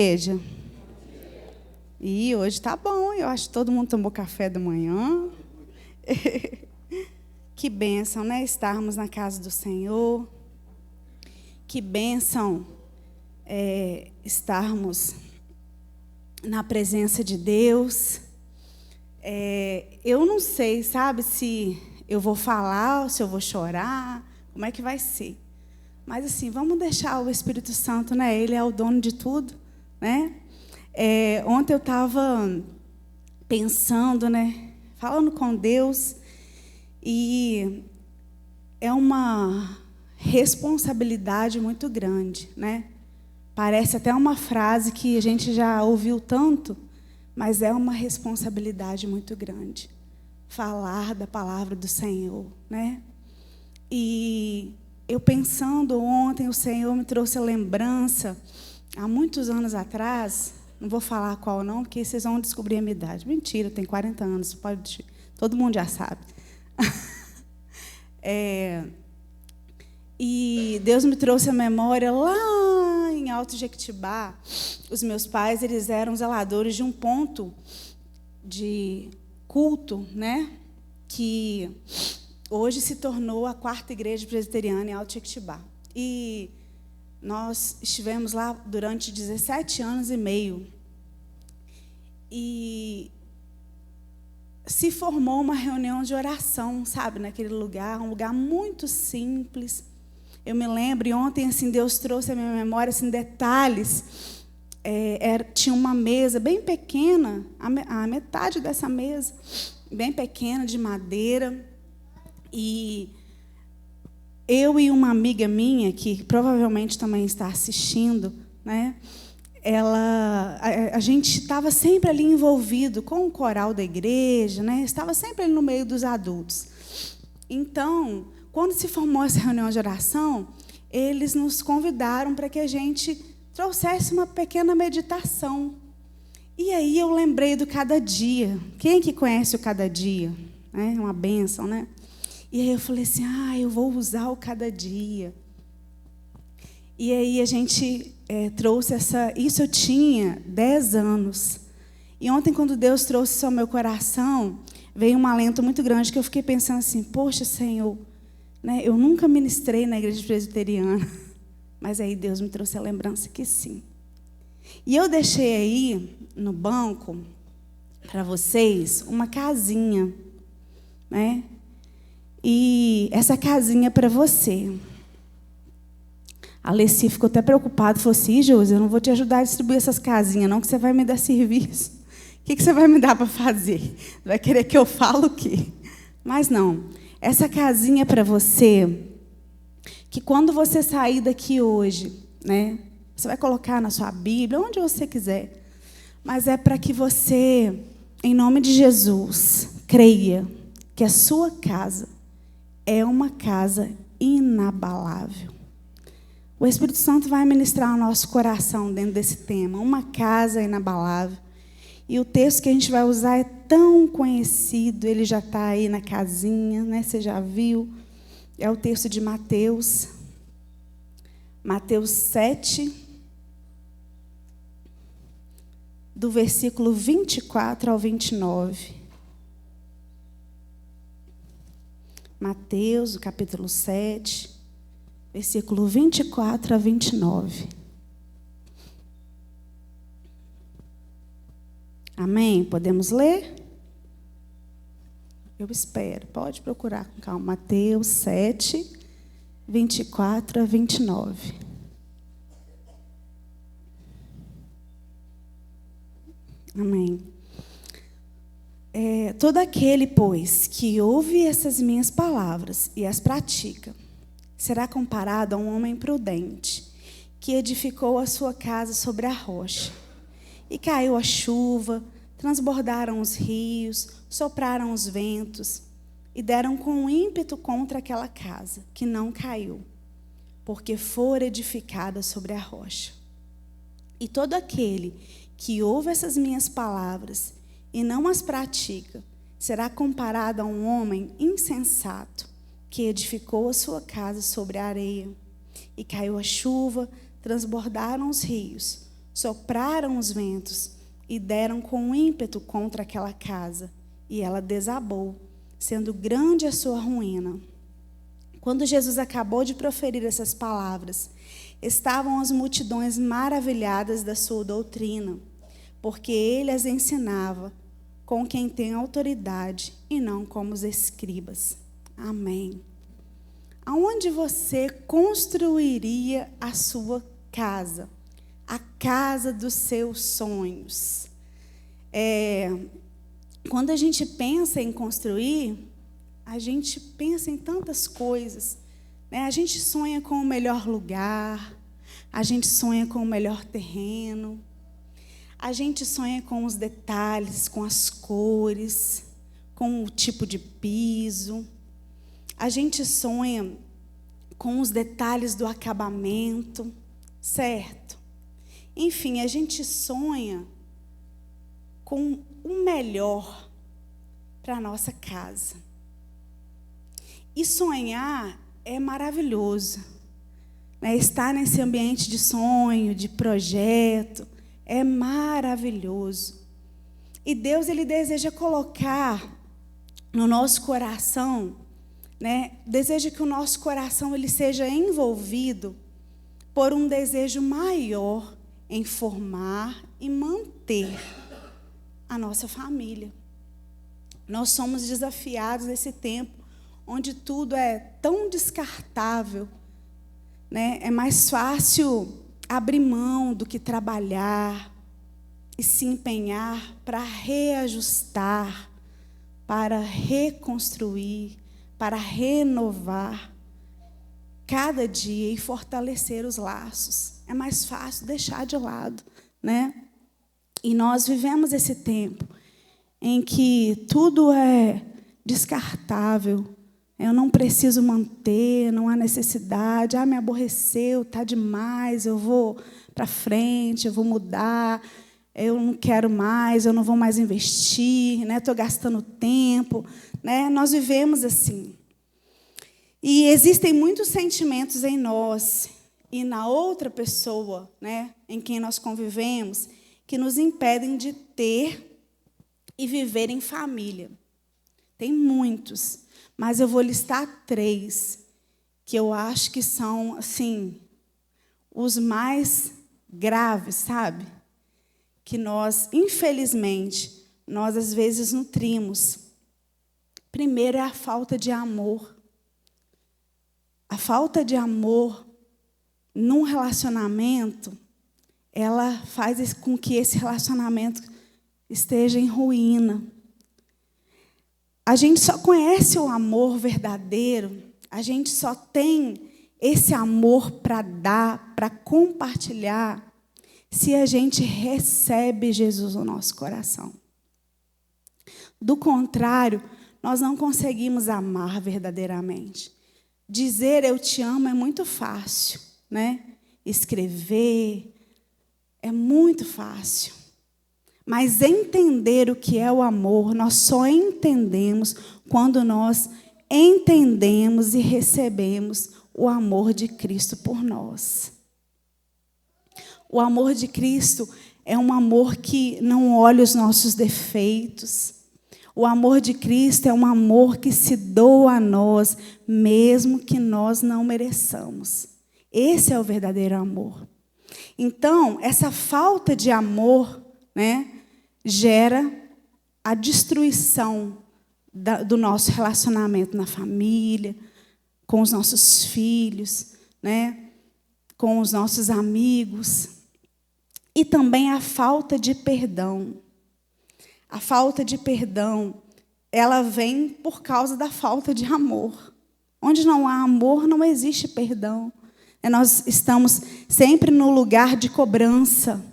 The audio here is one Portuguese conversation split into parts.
Igreja. E hoje tá bom, eu acho que todo mundo tomou café da manhã. Que bênção, né? Estarmos na casa do Senhor. Que bênção estarmos na presença de Deus. Eu não sei, sabe, se eu vou falar, ou se eu vou chorar, como é que vai ser. Mas assim, vamos deixar o Espírito Santo, né? Ele é o dono de tudo, né? Ontem eu estava pensando, né? Falando com Deus, e é uma responsabilidade muito grande, né? Parece até uma frase que a gente já ouviu tanto, mas é uma responsabilidade muito grande. Falar da palavra do Senhor, né? E eu pensando ontem, o Senhor me trouxe a lembrança, há muitos anos atrás, não vou falar qual não, porque vocês vão descobrir a minha idade. Mentira, eu tenho 40 anos, todo mundo já sabe. E Deus me trouxe a memória lá em Alto Jequitibá. Os meus pais, eles eram zeladores de um ponto de culto, né? Que hoje se tornou a 4ª igreja presbiteriana em Alto Jequitibá. E nós estivemos lá durante 17 anos e meio. E se formou uma reunião de oração, sabe, naquele lugar, um lugar muito simples. Eu me lembro, e ontem, assim, Deus trouxe à minha memória, assim, detalhes. Tinha uma mesa bem pequena, a metade dessa mesa, bem pequena, de madeira. E eu e uma amiga minha, que provavelmente também está assistindo, né? A gente estava sempre ali envolvido com o coral da igreja, né? Estava sempre ali no meio dos adultos. Então, quando se formou essa reunião de oração, eles nos convidaram para que a gente trouxesse uma pequena meditação. E aí eu lembrei do Cada Dia. Quem que conhece o Cada Dia? É uma bênção, né? E aí eu falei assim, eu vou usar o Cada Dia. E aí a gente trouxe isso eu tinha 10 anos. E ontem, quando Deus trouxe isso ao meu coração, veio um alento muito grande, que eu fiquei pensando assim, poxa, Senhor, né, eu nunca ministrei na igreja presbiteriana, mas aí Deus me trouxe a lembrança que sim. E eu deixei aí no banco, para vocês, uma casinha, né? E essa casinha é para você. A Alessi ficou até preocupada, falou assim, Josi, eu não vou te ajudar a distribuir essas casinhas, não, que você vai me dar serviço. O que você vai me dar para fazer? Vai querer que eu fale o quê? Mas não, essa casinha é para você, que quando você sair daqui hoje, né, você vai colocar na sua Bíblia, onde você quiser, mas é para que você, em nome de Jesus, creia que a sua casa é uma casa inabalável. O Espírito Santo vai ministrar o nosso coração dentro desse tema, uma casa inabalável. E o texto que a gente vai usar é tão conhecido, ele já está aí na casinha, né? Você já viu? É o texto de Mateus. Mateus 7, do versículo 24 ao 29. Mateus, o capítulo 7, versículo 24 a 29. Amém? Podemos ler? Eu espero. Pode procurar com calma. Mateus 7, 24 a 29. Amém. Todo aquele, pois, que ouve essas minhas palavras e as pratica, será comparado a um homem prudente, que edificou a sua casa sobre a rocha. E caiu a chuva, transbordaram os rios, sopraram os ventos, e deram com ímpeto contra aquela casa, que não caiu, porque fora edificada sobre a rocha. E todo aquele que ouve essas minhas palavras e não as pratica, será comparado a um homem insensato, que edificou a sua casa sobre a areia. E caiu a chuva, transbordaram os rios, sopraram os ventos e deram com ímpeto contra aquela casa, e ela desabou, sendo grande a sua ruína. Quando Jesus acabou de proferir essas palavras, estavam as multidões maravilhadas da sua doutrina, porque ele as ensinava com quem tem autoridade e não como os escribas. Amém. Aonde você construiria a sua casa? A casa dos seus sonhos. Quando a gente pensa em construir, a gente pensa em tantas coisas, né? A gente sonha com o melhor lugar, a gente sonha com o melhor terreno, a gente sonha com os detalhes, com as cores, com o tipo de piso. A gente sonha com os detalhes do acabamento, certo? Enfim, a gente sonha com o melhor para a nossa casa. E sonhar é maravilhoso, né? Estar nesse ambiente de sonho, de projeto, é maravilhoso. E Deus, Ele deseja colocar no nosso coração, né? Deseja que o nosso coração ele seja envolvido por um desejo maior em formar e manter a nossa família. Nós somos desafiados nesse tempo onde tudo é tão descartável, né? É mais fácil abrir mão do que trabalhar e se empenhar para reajustar, para reconstruir, para renovar cada dia e fortalecer os laços. É mais fácil deixar de lado, né? E nós vivemos esse tempo em que tudo é descartável. Eu não preciso manter, não há necessidade. Me aborreceu, está demais, eu vou para frente, eu vou mudar, eu não quero mais, eu não vou mais investir, né? Estou gastando tempo, né? Nós vivemos assim. E existem muitos sentimentos em nós e na outra pessoa, né, em quem nós convivemos, que nos impedem de ter e viver em família. Tem muitos. Mas eu vou listar 3, que eu acho que são, assim, os mais graves, sabe? Que nós, infelizmente, nós às vezes nutrimos. Primeiro é a falta de amor. A falta de amor num relacionamento, ela faz com que esse relacionamento esteja em ruína. A gente só conhece o amor verdadeiro, a gente só tem esse amor para dar, para compartilhar, se a gente recebe Jesus no nosso coração. Do contrário, nós não conseguimos amar verdadeiramente. Dizer eu te amo é muito fácil, né? Escrever é muito fácil. Mas entender o que é o amor, nós só entendemos quando nós entendemos e recebemos o amor de Cristo por nós. O amor de Cristo é um amor que não olha os nossos defeitos. O amor de Cristo é um amor que se doa a nós, mesmo que nós não mereçamos. Esse é o verdadeiro amor. Então, essa falta de amor, né, gera a destruição do nosso relacionamento na família, com os nossos filhos, né, com os nossos amigos. E também a falta de perdão. A falta de perdão, ela vem por causa da falta de amor. Onde não há amor, não existe perdão. Nós estamos sempre no lugar de cobrança,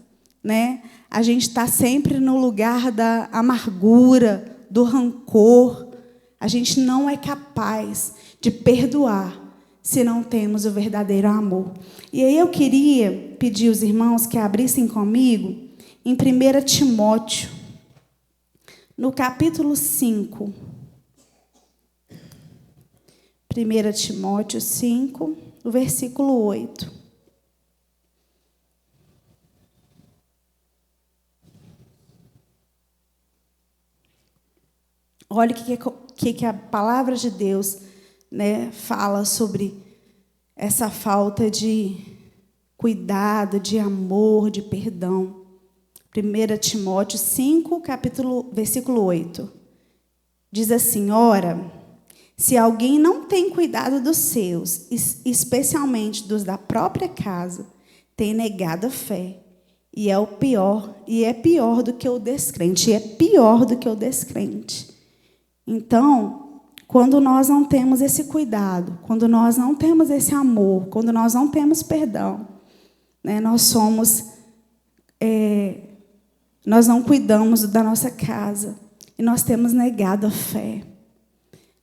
né? A gente está sempre no lugar da amargura, do rancor. A gente não é capaz de perdoar se não temos o verdadeiro amor. E aí eu queria pedir aos irmãos que abrissem comigo em 1 Timóteo, no capítulo 5. 1 Timóteo 5, no versículo 8. Olha o que a palavra de Deus, né, fala sobre essa falta de cuidado, de amor, de perdão. 1 Timóteo 5, versículo 8. Diz assim: ora, se alguém não tem cuidado dos seus, especialmente dos da própria casa, tem negado a fé, e é pior do que o descrente, Então, quando nós não temos esse cuidado, quando nós não temos esse amor, quando nós não temos perdão, né, nós não cuidamos da nossa casa e nós temos negado a fé.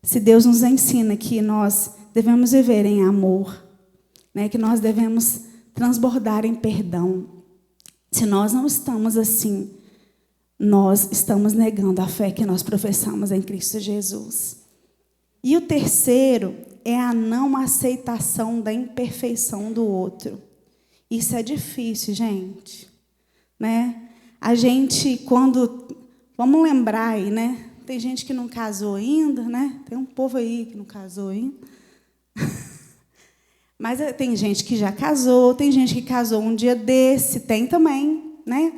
Se Deus nos ensina que nós devemos viver em amor, né, que nós devemos transbordar em perdão, se nós não estamos assim, nós estamos negando a fé que nós professamos em Cristo Jesus. E o terceiro é a não aceitação da imperfeição do outro. Isso é difícil, gente, né? A gente, vamos lembrar aí, né? Tem gente que não casou ainda, né? Tem um povo aí que não casou ainda. Mas tem gente que já casou, tem gente que casou um dia desse, tem também, né?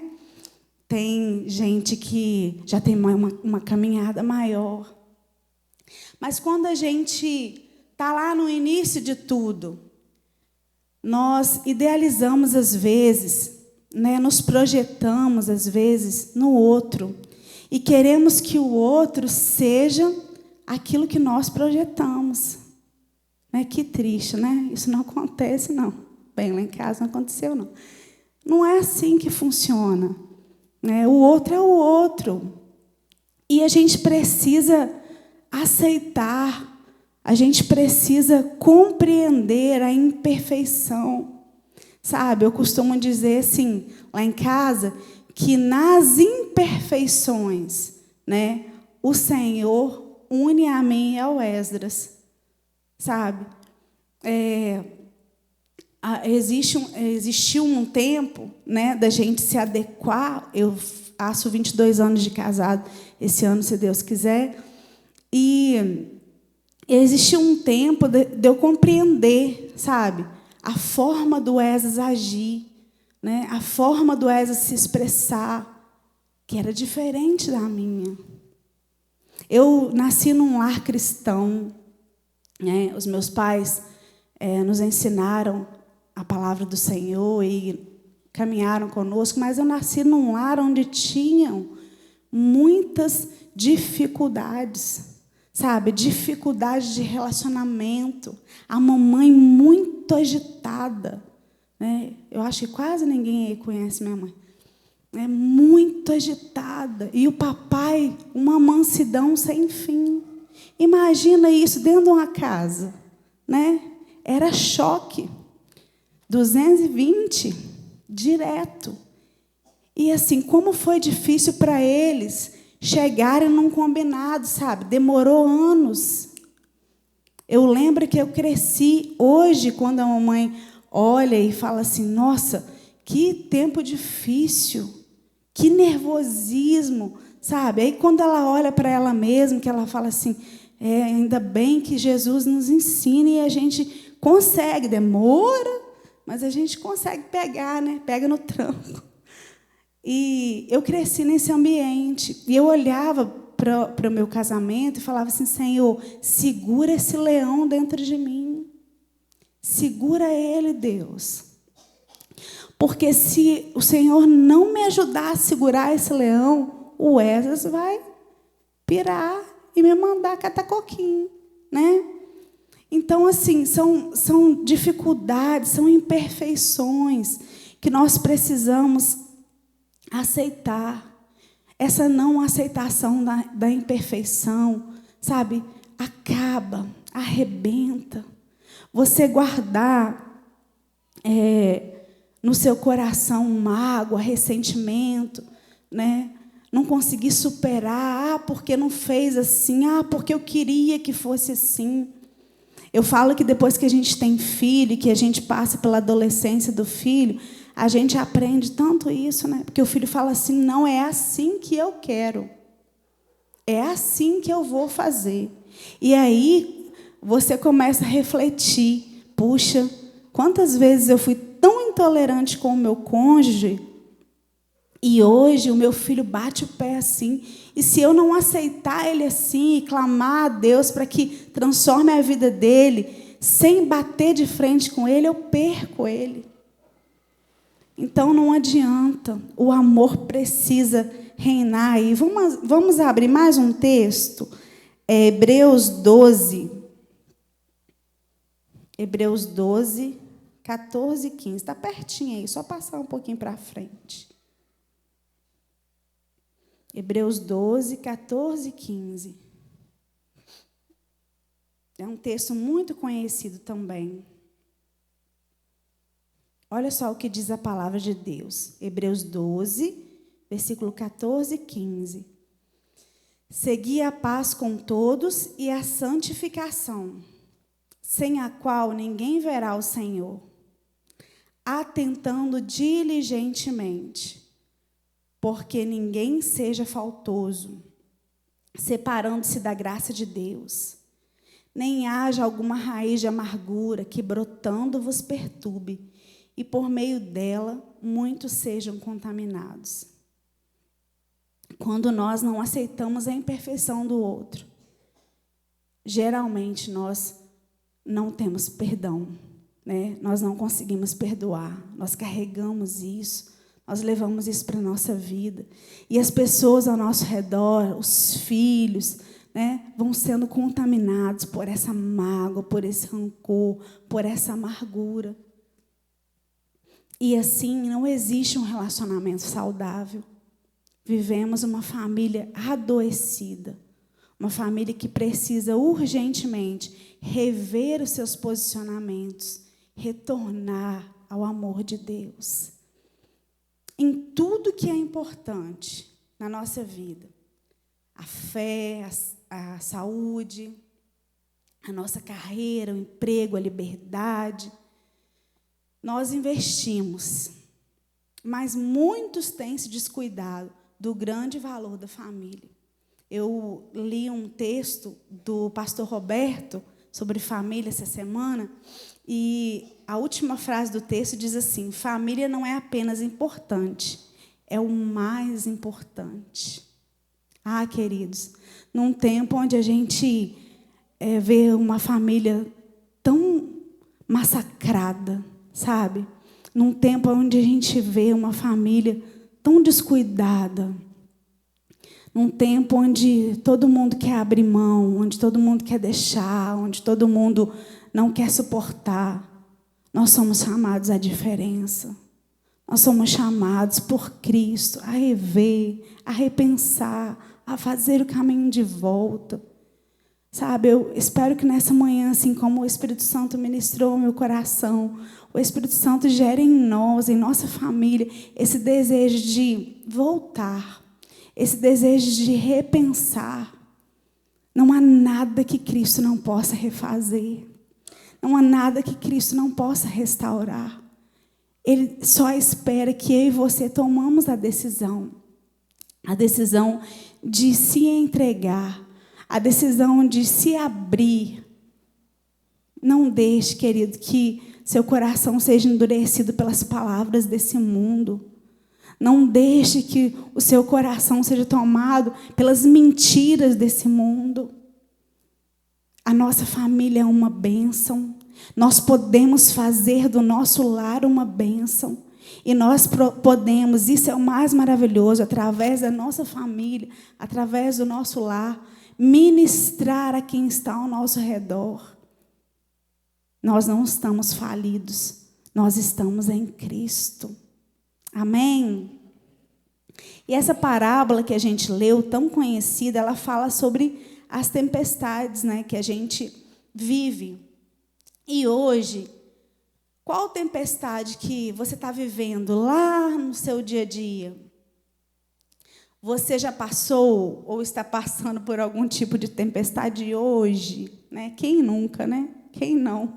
Tem gente que já tem uma caminhada maior. Mas quando a gente está lá no início de tudo, nós idealizamos às vezes, né, nos projetamos às vezes no outro e queremos que o outro seja aquilo que nós projetamos. Né? Que triste, né? Isso não acontece, não. Bem, lá em casa não aconteceu, não. Não é assim que funciona. Né? O outro é o outro. E a gente precisa aceitar, a gente precisa compreender a imperfeição. Sabe, eu costumo dizer assim, lá em casa, que nas imperfeições, né, o Senhor une a mim e ao Esdras. Sabe? Existiu um tempo, né, da gente se adequar. Eu faço 22 anos de casado esse ano, se Deus quiser. E existiu um tempo de eu compreender, sabe, a forma do Esdras agir, né, a forma do Esdras se expressar, que era diferente da minha. Eu nasci num lar cristão, né, os meus pais nos ensinaram a palavra do Senhor e caminharam conosco, mas eu nasci num lar onde tinham muitas dificuldades. Sabe, dificuldade de relacionamento, a mamãe muito agitada. Né? Eu acho que quase ninguém aí conhece minha mãe. Muito agitada. E o papai, uma mansidão sem fim. Imagina isso dentro de uma casa. Né? Era choque. 220, direto. E assim, como foi difícil para eles chegarem num combinado, sabe? Demorou anos. Eu lembro que eu cresci hoje, quando a mamãe olha e fala assim, nossa, que tempo difícil, que nervosismo, sabe? Aí quando ela olha para ela mesma, que ela fala assim, ainda bem que Jesus nos ensina e a gente consegue, demora, mas a gente consegue pegar, né? Pega no tranco. E eu cresci nesse ambiente. E eu olhava para o meu casamento e falava assim, Senhor, segura esse leão dentro de mim. Segura ele, Deus. Porque se o Senhor não me ajudar a segurar esse leão, o Esdras vai pirar e me mandar catar coquinho, né? Então, assim, são dificuldades, são imperfeições que nós precisamos aceitar. Essa não aceitação da imperfeição, sabe, acaba, arrebenta. Você guardar no seu coração mágoa, ressentimento, né? Não conseguir superar, porque não fez assim, porque eu queria que fosse assim. Eu falo que depois que a gente tem filho, que a gente passa pela adolescência do filho, a gente aprende tanto isso, né? Porque o filho fala assim, não é assim que eu quero. É assim que eu vou fazer. E aí você começa a refletir. Puxa, quantas vezes eu fui tão intolerante com o meu cônjuge e hoje o meu filho bate o pé assim. E se eu não aceitar ele assim e clamar a Deus para que transforme a vida dele, sem bater de frente com ele, eu perco ele. Então não adianta, o amor precisa reinar aí. Vamos abrir mais um texto, Hebreus 12. Hebreus 12, 14 e 15. Está pertinho aí, só passar um pouquinho para frente. Hebreus 12, 14 e 15. É um texto muito conhecido também. Olha só o que diz a palavra de Deus. Hebreus 12, versículo 14 e 15. Segui a paz com todos e a santificação, sem a qual ninguém verá o Senhor, atentando diligentemente, porque ninguém seja faltoso, separando-se da graça de Deus, nem haja alguma raiz de amargura que brotando vos perturbe, e por meio dela muitos sejam contaminados. Quando nós não aceitamos a imperfeição do outro, geralmente nós não temos perdão, né? Nós não conseguimos perdoar, nós carregamos isso, nós levamos isso para a nossa vida. E as pessoas ao nosso redor, os filhos, né, vão sendo contaminados por essa mágoa, por esse rancor, por essa amargura. E assim não existe um relacionamento saudável. Vivemos uma família adoecida, uma família que precisa urgentemente rever os seus posicionamentos, retornar ao amor de Deus. Em tudo que é importante na nossa vida, a fé, a saúde, a nossa carreira, o emprego, a liberdade, nós investimos, mas muitos têm se descuidado do grande valor da família. Eu li um texto do pastor Roberto sobre família essa semana, e a última frase do texto diz assim: família não é apenas importante, é o mais importante. Ah, queridos, num tempo onde a gente vê uma família tão massacrada, sabe? Num tempo onde a gente vê uma família tão descuidada, num tempo onde todo mundo quer abrir mão, onde todo mundo quer deixar, onde todo mundo não quer suportar, nós somos chamados à diferença. Nós somos chamados por Cristo a rever, a repensar, a fazer o caminho de volta. Sabe, eu espero que nessa manhã, assim como o Espírito Santo ministrou o meu coração, o Espírito Santo gere em nós, em nossa família, esse desejo de voltar, esse desejo de repensar. Não há nada que Cristo não possa refazer. Não há nada que Cristo não possa restaurar. Ele só espera que eu e você tomamos a decisão de se entregar, a decisão de se abrir. Não deixe, querido, que seu coração seja endurecido pelas palavras desse mundo. Não deixe que o seu coração seja tomado pelas mentiras desse mundo. A nossa família é uma bênção. Nós podemos fazer do nosso lar uma bênção. E nós podemos, isso é o mais maravilhoso, através da nossa família, através do nosso lar, ministrar a quem está ao nosso redor. Nós não estamos falidos, nós estamos em Cristo. Amém? E essa parábola que a gente leu, tão conhecida, ela fala sobre as tempestades, né, que a gente vive. E hoje, qual tempestade que você está vivendo lá no seu dia a dia? Você já passou ou está passando por algum tipo de tempestade hoje? Né? Quem nunca, né? Quem não?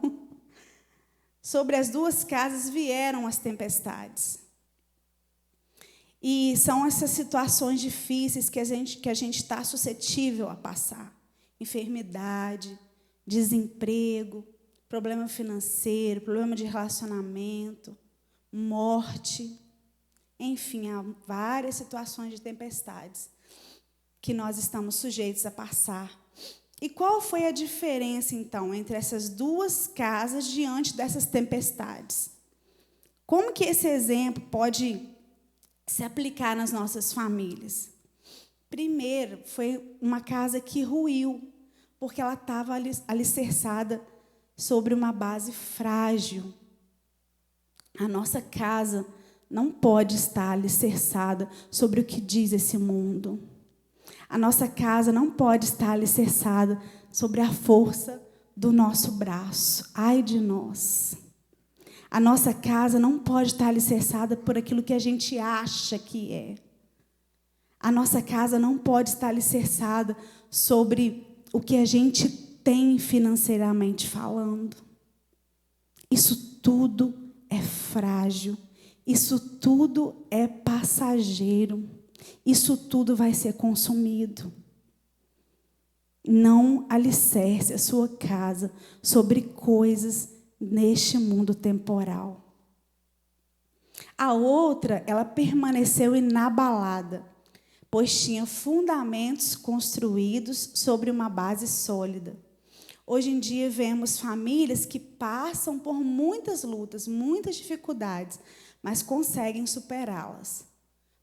Sobre as duas casas vieram as tempestades. E são essas situações difíceis que a gente está suscetível a passar. Enfermidade, desemprego, problema financeiro, problema de relacionamento, morte. Enfim, há várias situações de tempestades que nós estamos sujeitos a passar. E qual foi a diferença, então, entre essas duas casas diante dessas tempestades? Como que esse exemplo pode se aplicar nas nossas famílias? Primeiro, foi uma casa que ruiu, porque ela estava alicerçada sobre uma base frágil. A nossa casa não pode estar alicerçada sobre o que diz esse mundo. A nossa casa não pode estar alicerçada sobre a força do nosso braço. Ai de nós. A nossa casa não pode estar alicerçada por aquilo que a gente acha que é. A nossa casa não pode estar alicerçada sobre o que a gente tem financeiramente falando. Isso tudo é frágil. Isso tudo é passageiro. Isso tudo vai ser consumido. Não alicerce a sua casa sobre coisas neste mundo temporal. A outra, ela permaneceu inabalada, pois tinha fundamentos construídos sobre uma base sólida. Hoje em dia vemos famílias que passam por muitas lutas, muitas dificuldades, mas conseguem superá-las.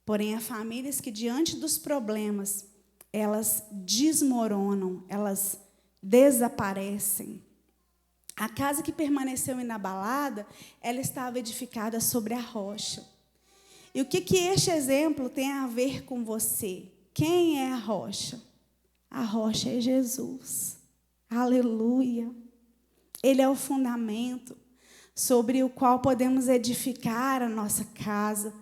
Porém, há famílias que, diante dos problemas, elas desmoronam, elas desaparecem. A casa que permaneceu inabalada, ela estava edificada sobre a rocha. E o que este exemplo tem a ver com você? Quem é a rocha? A rocha é Jesus. Aleluia. Ele é o fundamento sobre o qual podemos edificar a nossa casa,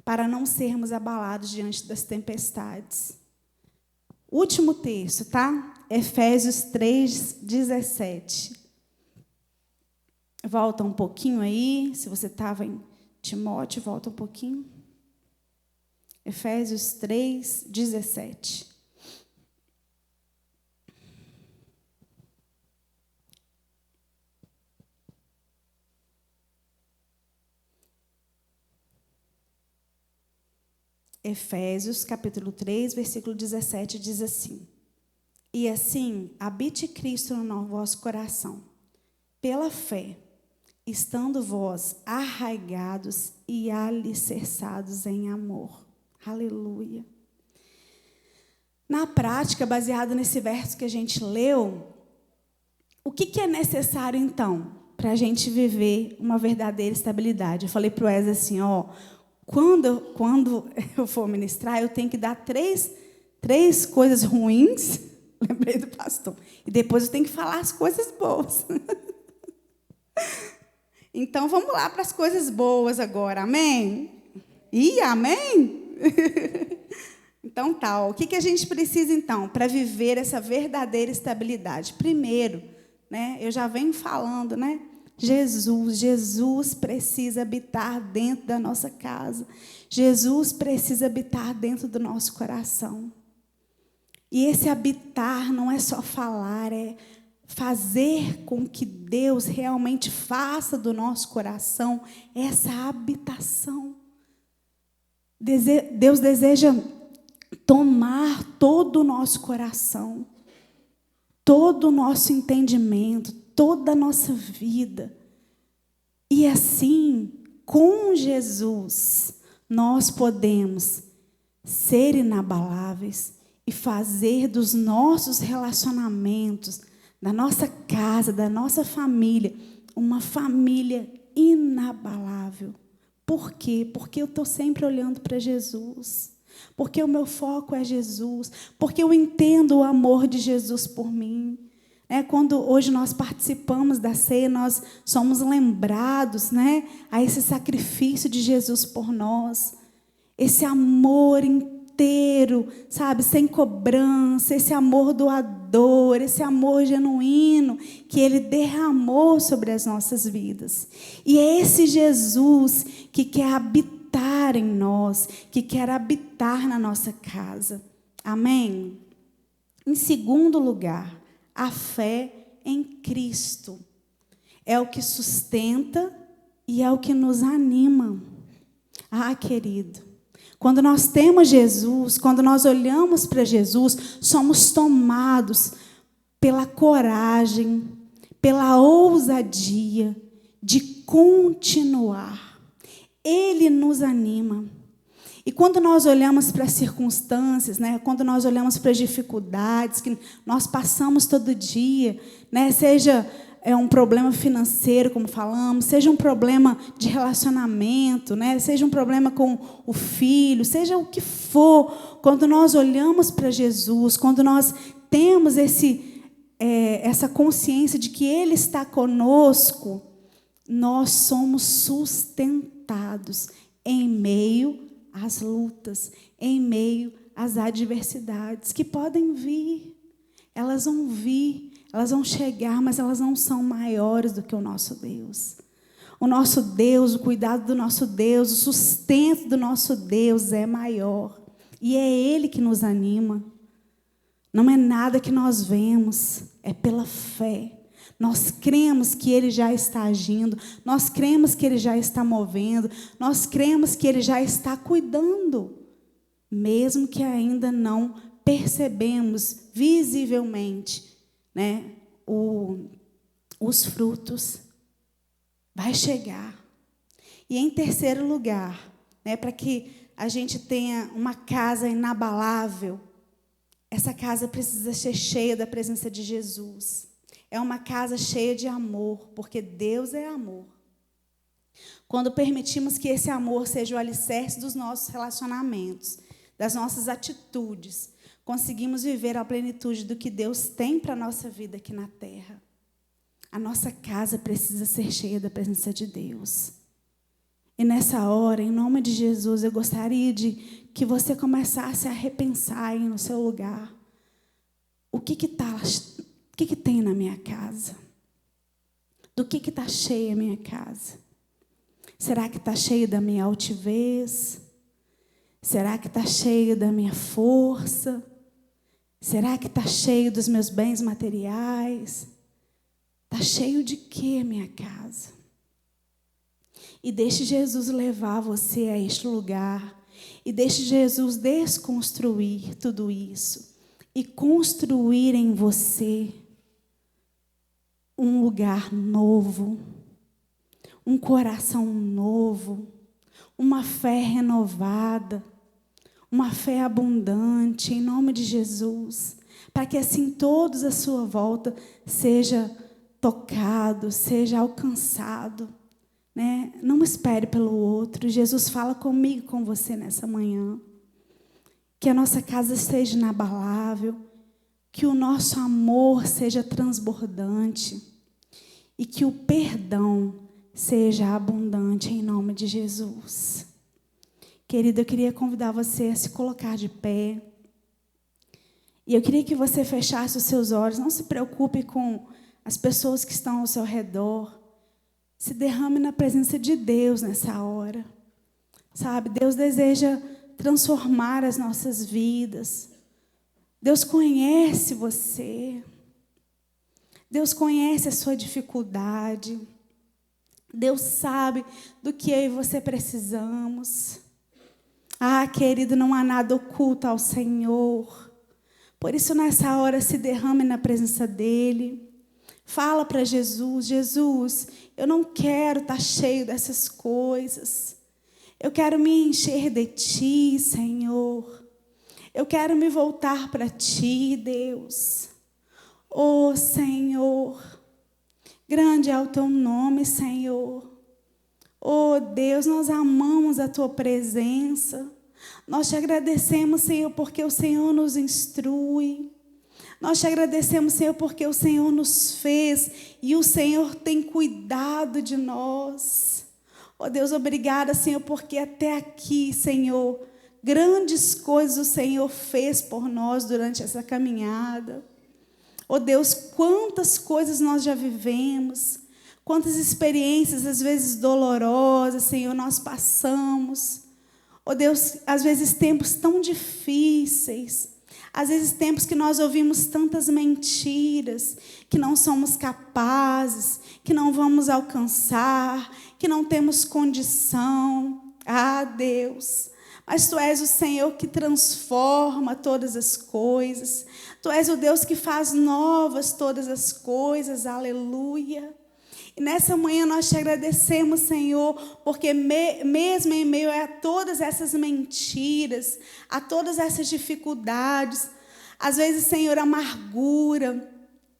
para não sermos abalados diante das tempestades. Último texto, tá? Efésios 3:17. Volta um pouquinho aí, se você estava em Timóteo, volta um pouquinho. Efésios 3:17. Efésios, capítulo 3, versículo 17, diz assim: E assim, habite Cristo no vosso coração, pela fé, estando vós arraigados e alicerçados em amor. Aleluia. Na prática, baseado nesse verso que a gente leu, o que é necessário, então, para a gente viver uma verdadeira estabilidade? Eu falei para o Wesley assim, quando eu for ministrar, eu tenho que dar três coisas ruins, lembrei do pastor, e depois eu tenho que falar as coisas boas. Então, vamos lá para as coisas boas agora, amém? Amém? Então, tá, o que a gente precisa, então, para viver essa verdadeira estabilidade? Primeiro, né, eu já venho falando, né? Jesus precisa habitar dentro da nossa casa. Jesus precisa habitar dentro do nosso coração. E esse habitar não é só falar, é fazer com que Deus realmente faça do nosso coração essa habitação. Deus deseja tomar todo o nosso coração, todo o nosso entendimento, toda a nossa vida. E assim, com Jesus, nós podemos ser inabaláveis e fazer dos nossos relacionamentos, da nossa casa, da nossa família, uma família inabalável. Por quê? Porque eu estou sempre olhando para Jesus. Porque o meu foco é Jesus. Porque eu entendo o amor de Jesus por mim. Quando hoje nós participamos da ceia, nós somos lembrados, né, a esse sacrifício de Jesus por nós. Esse amor inteiro, sabe, sem cobrança, esse amor doador, esse amor genuíno que Ele derramou sobre as nossas vidas. E é esse Jesus que quer habitar habitar em nós, que quer habitar na nossa casa. Amém? Em segundo lugar, a fé em Cristo. É o que sustenta e é o que nos anima. Ah, querido, quando nós temos Jesus, quando nós olhamos para Jesus, somos tomados pela coragem, pela ousadia de continuar. Ele nos anima. E quando nós olhamos para as circunstâncias, né, quando nós olhamos para as dificuldades que nós passamos todo dia, né, seja um problema financeiro, como falamos, seja um problema de relacionamento, né, seja um problema com o filho, seja o que for, quando nós olhamos para Jesus, quando nós temos essa consciência de que Ele está conosco, nós somos sustentados em meio às lutas, em meio às adversidades que podem vir. Elas vão vir, elas vão chegar, mas elas não são maiores do que o nosso Deus. O nosso Deus, o cuidado do nosso Deus, o sustento do nosso Deus é maior. E é Ele que nos anima. Não é nada que nós vemos, é pela fé. Nós cremos que Ele já está agindo, nós cremos que Ele já está movendo, nós cremos que Ele já está cuidando, mesmo que ainda não percebemos visivelmente, né, os frutos. Vai chegar. E em terceiro lugar, né, para que a gente tenha uma casa inabalável, essa casa precisa ser cheia da presença de Jesus. É uma casa cheia de amor, porque Deus é amor. Quando permitimos que esse amor seja o alicerce dos nossos relacionamentos, das nossas atitudes, conseguimos viver a plenitude do que Deus tem para a nossa vida aqui na terra. A nossa casa precisa ser cheia da presença de Deus. E nessa hora, em nome de Jesus, eu gostaria de que você começasse a repensar aí no seu lugar. O que tem na minha casa? Do que está cheia a minha casa? Será que está cheio da minha altivez? Será que está cheio da minha força? Será que está cheio dos meus bens materiais? Está cheio de quê a minha casa? E deixe Jesus levar você a este lugar. E deixe Jesus desconstruir tudo isso. E construir em você um lugar novo, um coração novo, uma fé renovada, uma fé abundante, em nome de Jesus, para que assim todos à sua volta seja tocado, seja alcançado, né? Não espere pelo outro. Jesus fala comigo, com você nessa manhã, que a nossa casa seja inabalável, que o nosso amor seja transbordante e que o perdão seja abundante em nome de Jesus. Querida, eu queria convidar você a se colocar de pé. E eu queria que você fechasse os seus olhos. Não se preocupe com as pessoas que estão ao seu redor. Se derrame na presença de Deus nessa hora. Sabe, Deus deseja transformar as nossas vidas. Deus conhece você. Deus conhece a sua dificuldade. Deus sabe do que eu e você precisamos. Ah, querido, não há nada oculto ao Senhor. Por isso, nessa hora, se derrame na presença dEle. Fala para Jesus: Jesus, eu não quero estar cheio dessas coisas. Eu quero me encher de Ti, Senhor. Eu quero me voltar para Ti, Deus. Oh, Senhor, grande é o Teu nome, Senhor. Oh, Deus, nós amamos a Tua presença. Nós te agradecemos, Senhor, porque o Senhor nos instrui. Nós te agradecemos, Senhor, porque o Senhor nos fez e o Senhor tem cuidado de nós. Oh, Deus, obrigada, Senhor, porque até aqui, Senhor, grandes coisas o Senhor fez por nós durante essa caminhada. Oh, Deus, quantas coisas nós já vivemos, quantas experiências, às vezes dolorosas, Senhor, nós passamos. Ó Deus, às vezes tempos tão difíceis, às vezes tempos que nós ouvimos tantas mentiras, que não somos capazes, que não vamos alcançar, que não temos condição. Ah, Deus, mas Tu és o Senhor que transforma todas as coisas. Tu és o Deus que faz novas todas as coisas. Aleluia. E nessa manhã nós Te agradecemos, Senhor, porque mesmo em meio a todas essas mentiras, a todas essas dificuldades, às vezes, Senhor, amargura,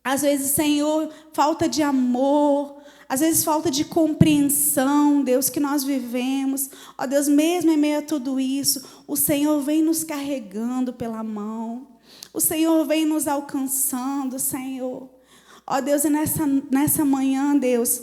às vezes, Senhor, falta de amor, às vezes falta de compreensão, Deus, que nós vivemos. Ó Deus, mesmo em meio a tudo isso, o Senhor vem nos carregando pela mão. O Senhor vem nos alcançando, Senhor. Ó Deus, e nessa manhã, Deus,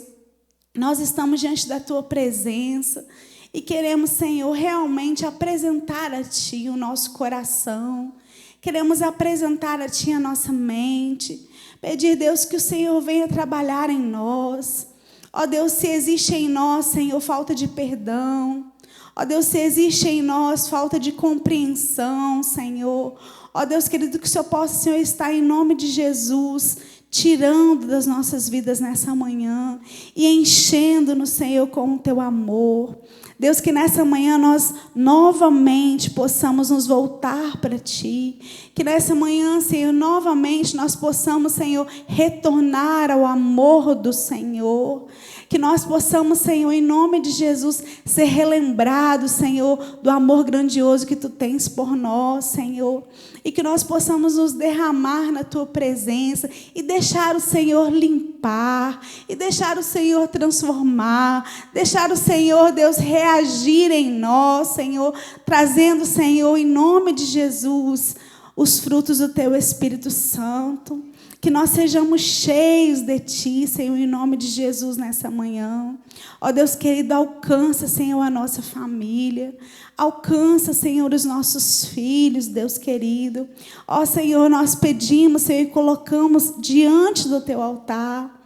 nós estamos diante da Tua presença e queremos, Senhor, realmente apresentar a Ti o nosso coração. Queremos apresentar a Ti a nossa mente. Pedir, Deus, que o Senhor venha trabalhar em nós. Ó Deus, se existe em nós, Senhor, falta de perdão. Ó Deus, se existe em nós falta de compreensão, Senhor. Ó Deus querido, que o Senhor possa, Senhor, estar em nome de Jesus, tirando das nossas vidas nessa manhã e enchendo-nos, Senhor, com o Teu amor. Deus, que nessa manhã nós novamente possamos nos voltar para Ti. Que nessa manhã, Senhor, novamente nós possamos, Senhor, retornar ao amor do Senhor. Que nós possamos, Senhor, em nome de Jesus, ser relembrados, Senhor, do amor grandioso que Tu tens por nós, Senhor. E que nós possamos nos derramar na Tua presença e deixar o Senhor limpar, e deixar o Senhor transformar, deixar o Senhor, Deus, reagir em nós, Senhor, trazendo, Senhor, em nome de Jesus, os frutos do Teu Espírito Santo. Que nós sejamos cheios de Ti, Senhor, em nome de Jesus, nessa manhã. Ó Deus querido, alcança, Senhor, a nossa família. Alcança, Senhor, os nossos filhos, Deus querido. Ó Senhor, nós pedimos, Senhor, e colocamos diante do Teu altar.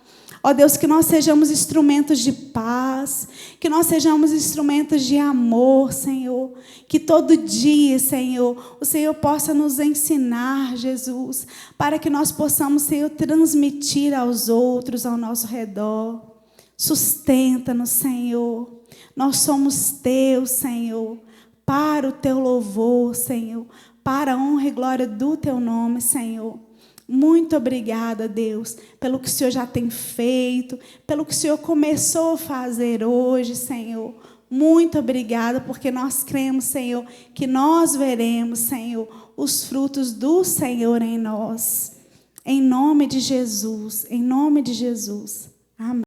Ó Deus, que nós sejamos instrumentos de paz, que nós sejamos instrumentos de amor, Senhor. Que todo dia, Senhor, o Senhor possa nos ensinar, Jesus, para que nós possamos, Senhor, transmitir aos outros ao nosso redor. Sustenta-nos, Senhor. Nós somos Teus, Senhor, para o Teu louvor, Senhor, para a honra e glória do Teu nome, Senhor. Muito obrigada, Deus, pelo que o Senhor já tem feito, pelo que o Senhor começou a fazer hoje, Senhor. Muito obrigada, porque nós cremos, Senhor, que nós veremos, Senhor, os frutos do Senhor em nós. Em nome de Jesus, em nome de Jesus. Amém.